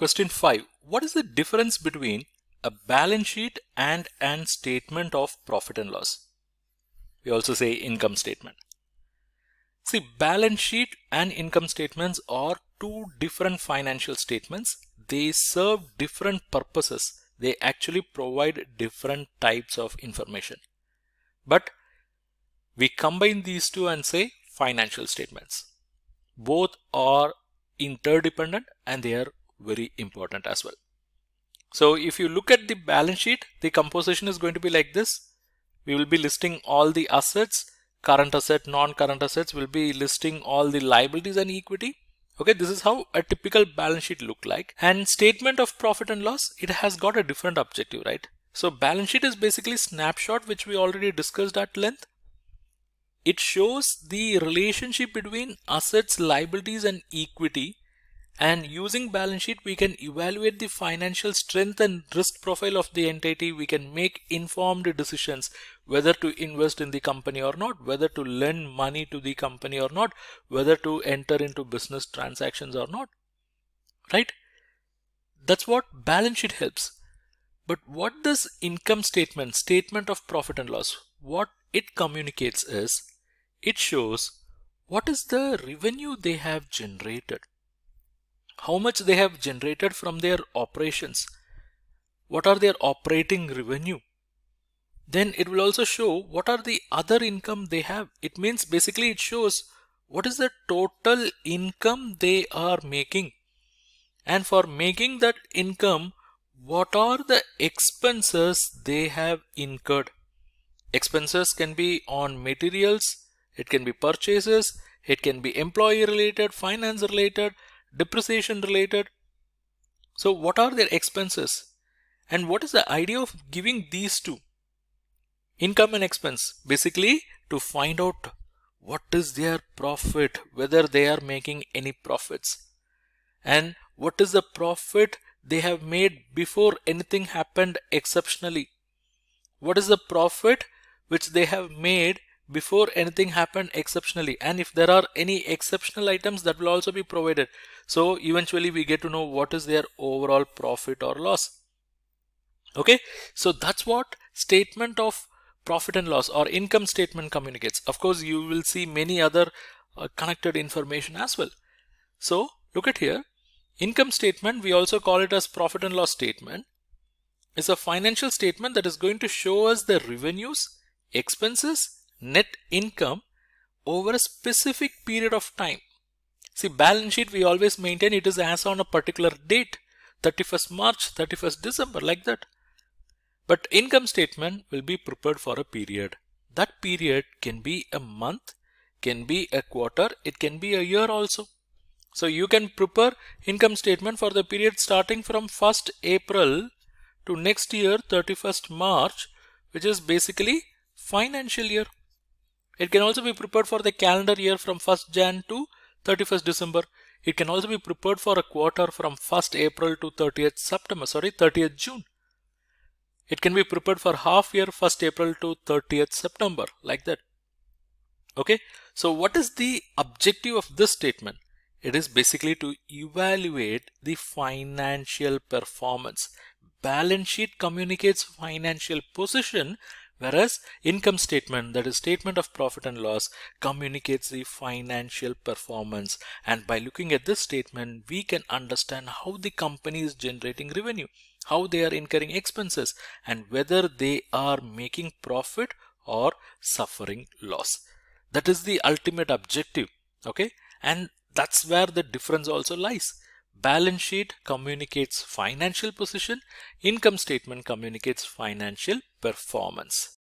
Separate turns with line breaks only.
Question 5. What is the difference between a balance sheet and an statement of profit and loss? We also say income statement. See, balance sheet and income statements are two different financial statements. They serve different purposes. They actually provide different types of information. But we combine these two and say financial statements. Both are interdependent and they are very important as well. So if you look at the balance sheet, the composition is going to be like this. We will be listing all the assets, current asset, non-current assets. We'll be listing all the liabilities and equity. Okay, this is how a typical balance sheet look like. And statement of profit and loss, it has got a different objective, right? So balance sheet is basically snapshot, which we already discussed at length. It shows the relationship between assets, liabilities and equity. And using balance sheet, we can evaluate the financial strength and risk profile of the entity. We can make informed decisions whether to invest in the company or not, whether to lend money to the company or not, whether to enter into business transactions or not, right? That's what balance sheet helps. But what does income statement, statement of profit and loss, what it communicates is, it shows what is the revenue they have generated. How much they have generated from their operations. What are their operating revenue? Then it will also show what are the other income they have. It means basically it shows what is the total income they are making. And for making that income, what are the expenses they have incurred? Expenses can be on materials, it can be purchases, it can be employee related, finance related, depreciation related. So what are their expenses? And what is the idea of giving these two? Income and expense. Basically to find out what is their profit, whether they are making any profits. And what is the profit they have made before anything happened exceptionally. What is the profit which they have made before anything happened exceptionally, and if there are any exceptional items, that will also be provided. So eventually we get to know what is their overall profit or loss. Okay, so that's what statement of profit and loss or income statement communicates. Of course, you will see many other connected information as well. So look at here, income statement, we also call it as profit and loss statement, is a financial statement that is going to show us the revenues, expenses, net income over a specific period of time. See, balance sheet we always maintain it is as on a particular date, 31st March, 31st December, like that. But income statement will be prepared for a period. That period can be a month, can be a quarter, it can be a year also. So you can prepare income statement for the period starting from 1st April to next year 31st March, which is basically financial year. It can also be prepared for the calendar year from 1st Jan to 31st December. It can also be prepared for a quarter from 1st April to 30th June. It can be prepared for half year 1st April to 30th September, like that. Okay, so what is the objective of this statement? It is basically to evaluate the financial performance. Balance sheet communicates financial position, whereas income statement, that is statement of profit and loss, communicates the financial performance. And by looking at this statement, we can understand how the company is generating revenue, how they are incurring expenses, and whether they are making profit or suffering loss. That is the ultimate objective. Okay, and that's where the difference also lies. Balance sheet communicates financial position, income statement communicates financial performance.